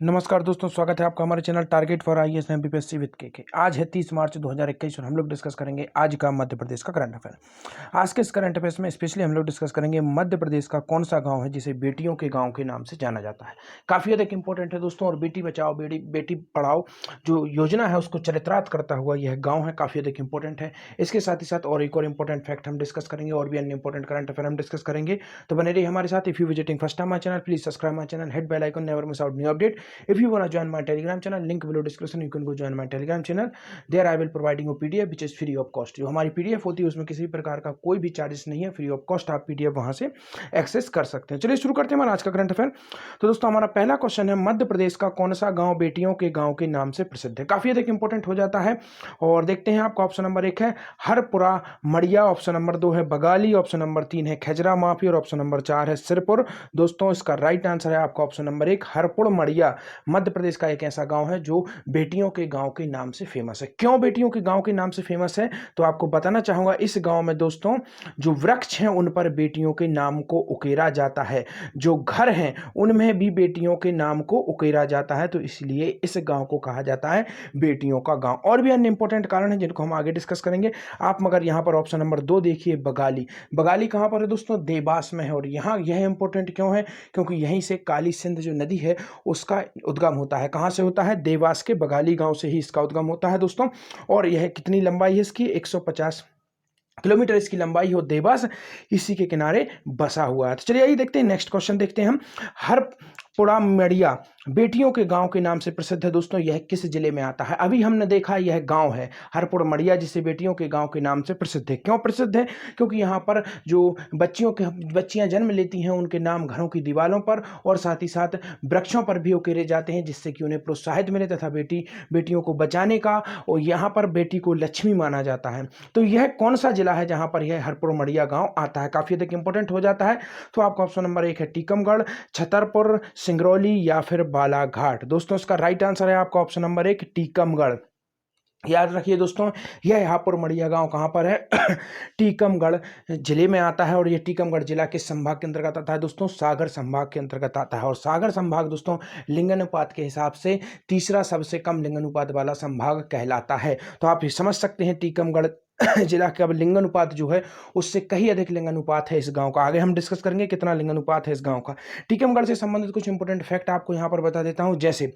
नमस्कार दोस्तों, स्वागत है आपका हमारे channel target for IAS MPSC with के। आज है 30 मार्च 2021 और हम लोग डिस्कस करेंगे आज का मध्य प्रदेश का करंट अफेयर। आज के इस करंट अफेयर्स में स्पेशली हम लोग डिस्कस करेंगे मध्य प्रदेश का कौन सा गांव है जिसे बेटियों के गांव के नाम से जाना जाता है। काफ़ी अधिक इंपॉर्टेंट है दोस्तों, और बेटी बचाओ बेटी पढ़ाओ जो योजना है उसको चरितार्थ करता हुआ यह गाँव है, काफ़ी अधिक इंपॉर्टेंट है। इसके साथ ही साथ और एक और इंपॉर्टेंट फैक्ट हम डिस्कस करेंगे और भी अन्य इंपॉर्टेंट करंट अफेयर हम डिस्कस करेंगे। तो बने रहिए हमारे साथ। If you visiting first time my channel, please subscribe my channel, hit bell icon, never miss out new update. If you want to join my Telegram channel, link below description, you can go join my Telegram channel. There I will providing you PDF which is free of cost. जो हमारी PDF होती है उसमें किसी भी प्रकार का कोई भी चार्जेस नहीं है, फ्री ऑफ कॉस्ट आप PDF वहां से एक्सेस कर सकते हैं। चलिए शुरू करते हैं हमारा आज का करंट अफेयर। तो दोस्तों हमारा पहला क्वेश्चन है, मध्य प्रदेश का कौन सा गांव बेटियों के गांव के नाम से प्रसिद्ध है। काफी अधिक इंपॉर्टेंट हो जाता है और देखते हैं आपका। ऑप्शन नंबर 1 है हरपुरा मड़िया, ऑप्शन नंबर 2 है बगाली, ऑप्शन नंबर 3 है खजरा माफी और ऑप्शन नंबर 4 है सिरपुर। दोस्तों इसका राइट आंसर है आपका ऑप्शन नंबर 1 हरपुर मड़िया। मध्य प्रदेश का एक ऐसा गांव है जो बेटियों के गांव के नाम से फेमस है। क्यों बेटियों के गांव के नाम से फेमस है तो आपको बताना चाहूंगा। इस गांव में दोस्तों जो वृक्ष हैं उन पर बेटियों के नाम को उकेरा जाता है, जो घर हैं उनमें भी बेटियों के नाम को उकेरा जाता है, तो इसलिए इस गांव को कहा जाता है बेटियों का गांव। और भी अन्य इंपॉर्टेंट कारण हैं जिनको हम आगे डिस्कस करेंगे। आप मगर यहां पर ऑप्शन नंबर 2 देखिए बगाली। बगाली कहां पर है दोस्तों? देवास में है। और यहां यह इंपॉर्टेंट क्यों है? क्योंकि यहीं से काली सिंध जो नदी है उसका उद्गम होता है। कहां से होता है? देवास के बगाली गांव से ही इसका उद्गम होता है दोस्तों। और यह कितनी लंबाई है इसकी? 150 किलोमीटर इसकी लंबाई हो। देवास इसी के किनारे बसा हुआ है। तो चलिए आइए देखते हैं, नेक्स्ट क्वेश्चन देखते हैं हम। हरपुरा मड़िया बेटियों के गांव के नाम से प्रसिद्ध है दोस्तों, यह किस जिले में आता है? अभी हमने देखा यह गांव है हरपुरा मड़िया जिसे बेटियों के गांव के नाम से प्रसिद्ध है। क्यों प्रसिद्ध है? क्योंकि यहां पर जो बच्चियां जन्म लेती हैं उनके नाम घरों की दीवारों पर और साथ ही साथ वृक्षों पर भी उकेरे जाते हैं, जिससे कि उन्हें प्रोत्साहित मिले तथा बेटियों को बचाने का, और यहाँ पर बेटी को लक्ष्मी माना जाता है। तो यह कौन सा जिला है जहां पर यह हरपुर मड़िया गांव आता है? काफी अधिक इंपॉर्टेंट हो जाता है। तो आपका ऑप्शन नंबर 1 है टीकमगढ़, छतरपुर, सिंगरौली या फिर बालाघाट। दोस्तों इसका राइट आंसर है आपका ऑप्शन नंबर 1 टीकमगढ़। याद रखिए दोस्तों, यह हरपुर मड़िया गांव कहां पर है? टीकमगढ़ जिले में आता है। और यह टीकमगढ़ जिला किस संभाग के अंतर्गत आता है दोस्तों? सागर संभाग के अंतर्गत आता है। और सागर संभाग दोस्तों लिंगानुपात के हिसाब से तीसरा सबसे कम लिंगानुपात वाला संभाग कहलाता है। तो आप ये समझ सकते हैं टीकमगढ़ जिला का लिंगानुपात जो है उससे कहीं अधिक लिंगानुपात है इस गांव का। आगे हम डिस्कस करेंगे कितना लिंगानुपात है इस गांव का। टीकमगढ़ से संबंधित कुछ इंपॉर्टेंट फैक्ट आपको यहां पर बता देता हूं। जैसे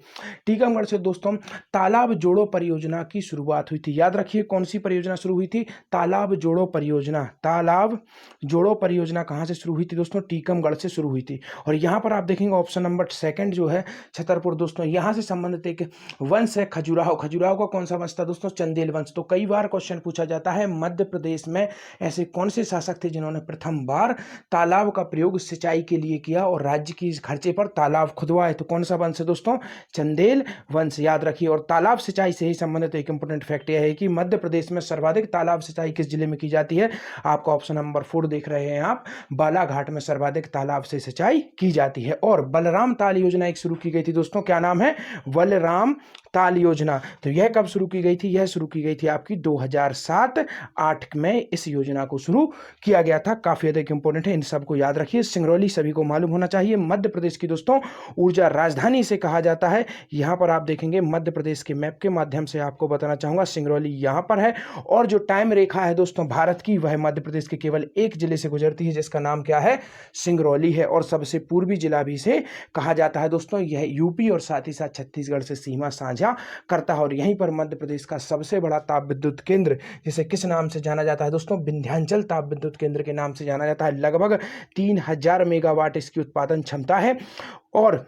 टीकमगढ़ से दोस्तों तालाब जोड़ो परियोजना की शुरुआत हुई थी। याद रखिए कौन सी परियोजना शुरू हुई थी? तालाब जोड़ो परियोजना। तालाब जोड़ो परियोजना कहां से शुरू हुई थी दोस्तों? टीकमगढ़ से शुरू हुई थी। और यहां पर आप देखेंगे ऑप्शन नंबर 2 जो है छतरपुर, दोस्तों यहां से संबंधित एक वंश है खजुराहो। खजुराहो का कौन सा वंश था दोस्तों? चंदेल वंश। तो कई बार क्वेश्चन पूछा जाता है मध्य प्रदेश में ऐसे कौन से शासक थे जिन्होंने प्रथम बार तालाब का प्रयोग सिंचाई के लिए किया और राज्य की खर्चे पर तालाब खुदवाए? तो कौन सा वंश है दोस्तों? चंदेल वंश। याद रखिए। और तालाब सिंचाई से ही संबंधित एक इंपॉर्टेंट फैक्ट यह है कि मध्य प्रदेश में सर्वाधिक तालाब सिंचाई किस जिले में की जाती है? आपका ऑप्शन नंबर 4 देख रहे हैं आप, बालाघाट में सर्वाधिक तालाब से सिंचाई की जाती है। और बलराम ताल योजना एक शुरू की गई थी दोस्तों, क्या नाम है? बलराम ताल योजना। तो यह कब शुरू की गई थी? यह शुरू की गई थी आपकी 2007-8 में इस योजना को शुरू किया गया था। काफी अधिक इंपॉर्टेंट है, इन सबको याद रखिए। सिंगरौली सभी को मालूम होना चाहिए, मध्य प्रदेश की दोस्तों ऊर्जा राजधानी से कहा जाता है। यहां पर आप देखेंगे मध्य प्रदेश के मैप के माध्यम से आपको बताना चाहूंगा सिंगरौली यहां पर है। और जो टाइम रेखा है दोस्तों भारत की, वह मध्य प्रदेश के केवल एक जिले से गुजरती है जिसका नाम क्या है? सिंगरौली है। और सबसे पूर्वी जिला भी इसे कहा जाता है दोस्तों। यह यूपी और साथ ही साथ छत्तीसगढ़ से सीमा साझा करता है। और यहीं पर मध्य प्रदेश का सबसे बड़ा ताप विद्युत केंद्र, जिसे किस नाम से जाना जाता है दोस्तों? विंध्याचल ताप विद्युत केंद्र के नाम से जाना जाता है। लगभग 3000 मेगावाट इसकी उत्पादन क्षमता है। और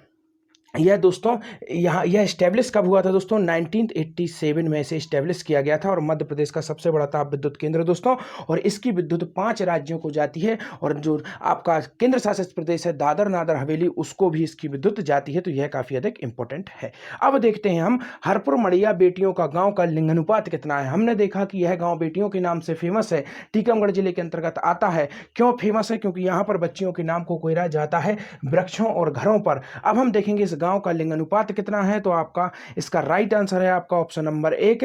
यह दोस्तों यहाँ यह स्टैब्लिश कब हुआ था दोस्तों? 1987 में इसे स्टैब्लिश किया गया था। और मध्य प्रदेश का सबसे बड़ा ताप विद्युत केंद्र दोस्तों, और इसकी विद्युत 5 राज्यों को जाती है। और जो आपका केंद्र शासित प्रदेश है दादर नागर हवेली, उसको भी इसकी विद्युत जाती है। तो यह काफी अधिक इंपॉर्टेंट है। अब देखते हैं हम हरपुर मड़िया बेटियों का गांव का लिंगानुपात कितना है। हमने देखा कि यह गांव बेटियों के नाम से फेमस है, टीकमगढ़ जिले के अंतर्गत आता है। क्यों फेमस है? क्योंकि यहां पर बच्चियों के नाम को कोयरा जाता है वृक्षों और घरों पर। अब हम देखेंगे इस गांव का लिंग अनुपात कितना है? तो आपका इसका राइट आंसर है आपका ऑप्शन नंबर 1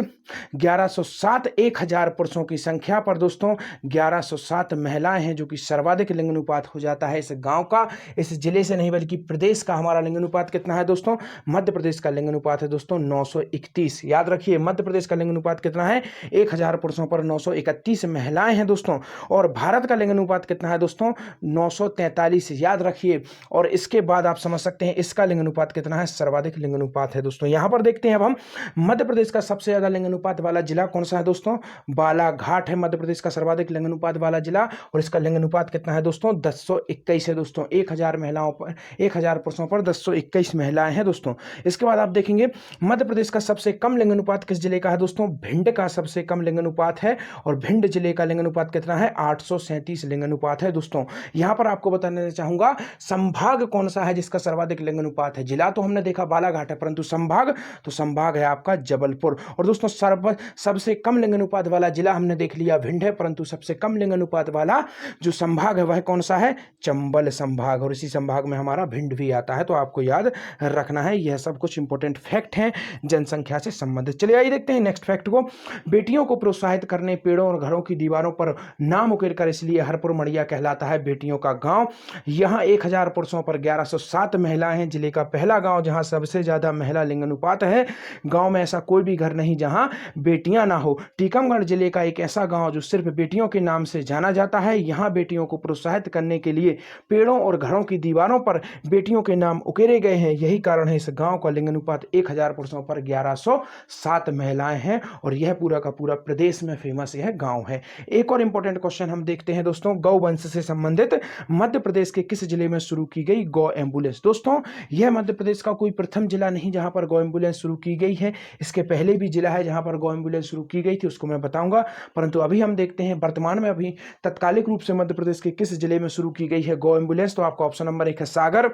1107। 1000 पुरुषों की संख्या पर दोस्तों 1107 महिलाएं हैं, जो कि सर्वाधिक लिंग अनुपात हो जाता है इस गांव का। इस जिले से नहीं बल्कि प्रदेश का हमारा लिंग अनुपात कितना है दोस्तों? मध्य प्रदेश का लिंग अनुपात है दोस्तों 931। याद रखिए, मध्य प्रदेश का लिंग अनुपात कितना है? 1000 पुरुषों पर 931 महिलाएं हैं दोस्तों। और भारत का लिंग अनुपात कितना है दोस्तों? 943। याद रखिए। और इसके बाद आप समझ सकते हैं इसका लिंग अनुपात कितना है? सर्वाधिक लिंग अनुपात है दोस्तों। यहां पर देखते हैं अब हम मध्य प्रदेश का सबसे ज्यादा लिंग अनुपात वाला जिला कौन सा है दोस्तों? बालाघाट है मध्य प्रदेश का सर्वाधिक लिंग अनुपात वाला जिला। और इसका लिंग अनुपात कितना है दोस्तों? 1021 है दोस्तों। 1000 महिलाओं पर 1000 पुरुषों पर 1021 महिलाएं हैं दोस्तों। इसके बाद आप देखेंगे मध्य प्रदेश का सबसे कम लिंग अनुपात किस जिले का है दोस्तों? भिंड का सबसे कम लिंग अनुपात है। और भिंड जिले का लिंग अनुपात कितना है? 837 लिंग अनुपात है दोस्तों। यहां पर आपको बताना चाहूंगा संभाग कौन सा है जिसका सर्वाधिक लिंग अनुपात है? जिला तो हमने देखा बालाघाट है, परंतु संभाग, तो संभाग है आपका जबलपुर। और दोस्तों सबसे कम लिंग अनुपात वाला जिला हमने देख लिया भिंड है, परंतु सबसे कम लिंग अनुपात वाला जो संभाग है वह कौन सा है? चंबल संभाग। और इसी संभाग में हमारा भिंड भी आता है, तो आपको याद रखना है। यह सब कुछ इंपॉर्टेंट फैक्ट हैं जनसंख्या से संबंधित। चलिए आइए देखते हैं नेक्स्ट फैक्ट को। बेटियों को प्रोत्साहित करने पेड़ों और घरों की दीवारों पर नाम उकेरकर इसलिए हरपुर मड़िया कहलाता है बेटियों का गांव। यहां 1000 पुरुषों पर 1107 महिलाएं हैं। जिले का पहला गांव जहां सबसे ज्यादा महिला लिंग अनुपात है। गांव में ऐसा कोई भी घर नहीं जहां बेटियां ना हो। टीकमगढ़ जिले का एक ऐसा गांव जो सिर्फ बेटियों के नाम से जाना जाता है। यहां बेटियों को प्रोत्साहित करने के लिए पेड़ों और घरों की दीवारों पर बेटियों के नाम उकेरे गए हैं। यही कारण है इस गांव का लिंग अनुपात 1000 पुरुषों पर 1107 महिलाएं हैं। और यह पूरा का पूरा प्रदेश में फेमस यह गांव है। एक और इंपॉर्टेंट क्वेश्चन हम देखते हैं दोस्तों, गौवंश से संबंधित मध्य प्रदेश के किस जिले में शुरू की गई गौ एम्बुलेंस? दोस्तों यह मध्य प्रदेश का कोई प्रथम जिला नहीं जहां पर गौ एम्बुलेंस शुरू की गई है। इसके पहले भी जिला है जहां पर गौ एम्बुलेंस शुरू की गई थी, उसको मैं बताऊंगा। परंतु अभी हम देखते हैं वर्तमान में अभी तत्कालिक रूप से मध्य प्रदेश के किस जिले में शुरू की गई है गौ एम्बुलेंस? तो आपका ऑप्शन नंबर 1 है सागर,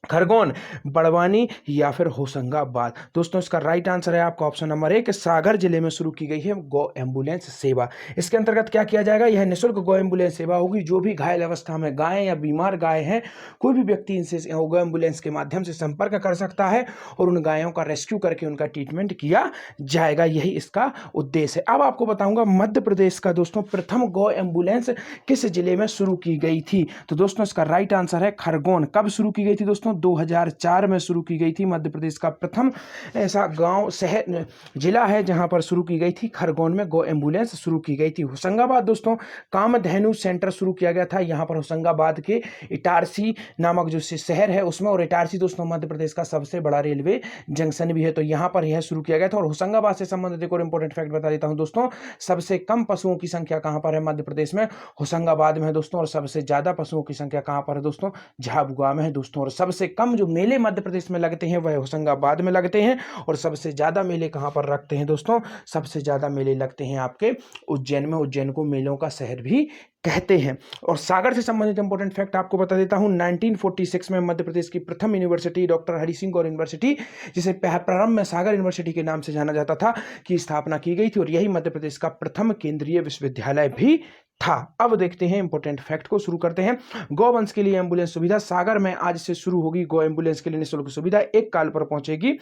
खरगोन, बड़वानी या फिर होशंगाबाद। दोस्तों इसका राइट आंसर है आपका ऑप्शन नंबर 1 सागर जिले में शुरू की गई है गौ एम्बुलेंस सेवा। इसके अंतर्गत क्या किया जाएगा? यह निःशुल्क गौ एम्बुलेंस सेवा होगी। जो भी घायल अवस्था में गाय या बीमार गाय है, कोई भी व्यक्ति इनसे गौ एम्बुलेंस के माध्यम से संपर्क कर सकता है और उन गायों का रेस्क्यू करके उनका ट्रीटमेंट किया जाएगा। यही इसका उद्देश्य है। अब आपको बताऊंगा मध्य प्रदेश का दोस्तों प्रथम गौ एम्बुलेंस किस जिले में शुरू की गई थी? तो दोस्तों इसका राइट आंसर है खरगोन। कब शुरू की गई थी दोस्तों? 2004 में शुरू की गई थी। मध्य प्रदेश का प्रथम ऐसा गांव शहर जिला है जहां पर शुरू की गई थी। खरगोन में गौ एम्बुलेंस शुरू की गई थी। होशंगाबाद दोस्तों कामधेनु सेंटर शुरू किया गया था। यहां पर होशंगाबाद के इटारसी नामक जो शहर है उसमें, और इटारसी दोस्तों मध्य प्रदेश का सबसे बड़ा रेलवे जंक्शन भी है, तो यहां पर यह शुरू किया गया था। और होशंगाबाद से संबंधित एक और इंपॉर्टेंट फैक्ट बता देता हूं दोस्तों, सबसे कम पशुओं की संख्या कहां पर है मध्य प्रदेश में? होशंगाबाद में है दोस्तों। और सबसे ज्यादा पशुओं की संख्या कहां पर है दोस्तों? झाबुआ में है दोस्तों। और सबसे कम जो मेले मध्य प्रदेश में लगते हैं वह होशंगाबाद में लगते हैं। और सबसे ज्यादा मेले कहां पर लगते हैं दोस्तों? सबसे ज्यादा मेले लगते हैं आपके उज्जैन में। उज्जैन को मेलों का शहर भी कहते हैं। और सागर से संबंधित इंपॉर्टेंट फैक्ट आपको बता देता हूं, 1946 में मध्य प्रदेश की प्रथम यूनिवर्सिटी डॉक्टर हरि सिंह गौर यूनिवर्सिटी, जिसे प्रारंभ में सागर यूनिवर्सिटी के नाम से जाना जाता था, की स्थापना की गई थी। और यही मध्य प्रदेश का प्रथम केंद्रीय विश्वविद्यालय भी था। अब देखते हैं इंपॉर्टेंट फैक्ट को, शुरू करते हैं। गौवंश के लिए एम्बुलेंस सुविधा सागर में आज से शुरू होगी। गौ एम्बुलेंस के लिए निःशुल्क सुविधा एक काल पर पहुंचेगी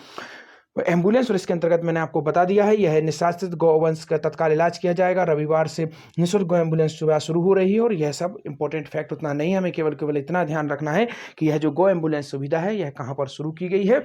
एम्बुलेंस। और इसके अंतर्गत मैंने आपको बता दिया है, यह निशासित गौवंश का तत्काल इलाज किया जाएगा। रविवार से निःशुल्क गौ एम्बुलेंस सेवा शुरू हो रही है। और यह सब इंपॉर्टेंट फैक्ट उतना नहीं है, हमें केवल इतना ध्यान रखना है कि यह जो गौ एम्बुलेंस सुविधा है यह कहां पर शुरू की गई है,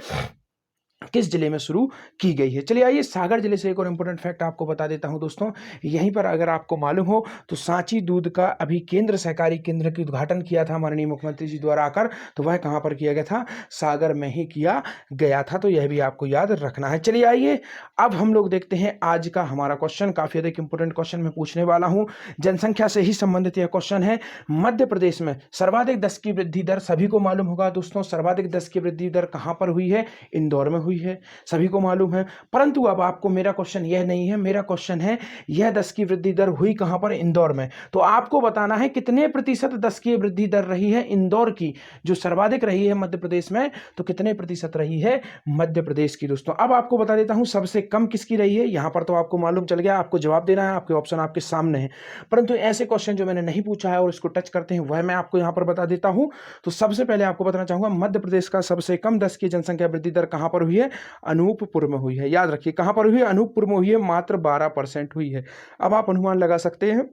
किस जिले में शुरू की गई है। चलिए आइए सागर जिले से एक और इंपॉर्टेंट फैक्ट आपको बता देता हूं दोस्तों। यहीं पर अगर आपको मालूम हो तो सांची दूध का अभी केंद्र सहकारी केंद्र की उद्घाटन किया था माननीय मुख्यमंत्री जी द्वारा आकर, तो वह कहां पर किया गया था? सागर में ही किया गया था। तो यह भी आपको याद रखना है। चलिए आइए अब हम लोग देखते हैं आज का हमारा क्वेश्चन। काफी अधिक इंपॉर्टेंट क्वेश्चन मैं पूछने वाला हूं, जनसंख्या से ही संबंधित यह क्वेश्चन है। मध्य प्रदेश में सर्वाधिक 10 की वृद्धि दर सभी को मालूम होगा दोस्तों। सर्वाधिक 10 की वृद्धि दर कहां पर हुई है? इंदौर में हुई हुई है, सभी को मालूम है। परंतु अब आपको मेरा क्वेश्चन यह नहीं है, मेरा क्वेश्चन है यह 10 की वृद्धि दर हुई कहां पर? इंदौर में। तो आपको बताना है कितने प्रतिशत 10 की वृद्धि दर रही है इंदौर की, जो सर्वाधिक रही है मध्य प्रदेश में, तो कितने प्रतिशत रही है मध्य प्रदेश की दोस्तों। अब आपको बता देता हूं सबसे कम किसकी रही है। यहां पर तो आपको मालूम चल गया, आपको जवाब देना है, आपके ऑप्शन आपके सामने है। परंतु ऐसे क्वेश्चन जो मैंने नहीं पूछा है और इसको टच करते हैं वह मैं आपको यहां पर बता देता हूं। तो सबसे पहले आपको बताना चाहूंगा मध्य प्रदेश का सबसे कम 10 की जनसंख्या वृद्धि दर कहां पर हुई है? अनूपपुर में हुई है। याद रखिए कहां पर हुई है? अनूपपुर में हुई है, मात्र 12% हुई है। अब आप अनुमान लगा सकते हैं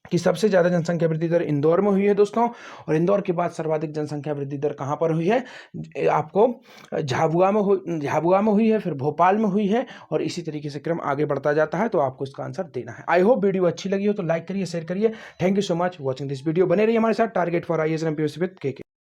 कि सबसे ज्यादा जनसंख्या वृद्धि दर इंदौर में हुई है दोस्तों, और इंदौर के बाद सर्वाधिक जनसंख्या वृद्धि दर कहां पर हुई है? आपको झाबुआ में हुई है, फिर भोपाल में हुई है, और इसी तरीके से क्रम आगे बढ़ता जाता है। तो आपको इसका आंसर देना है। आई होप वीडियो अच्छी लगी हो तो लाइक करिए, शेयर करिए। Thank you so much watching this video. बने रहिए हमारे साथ। Target for IAS and MPSC with KK.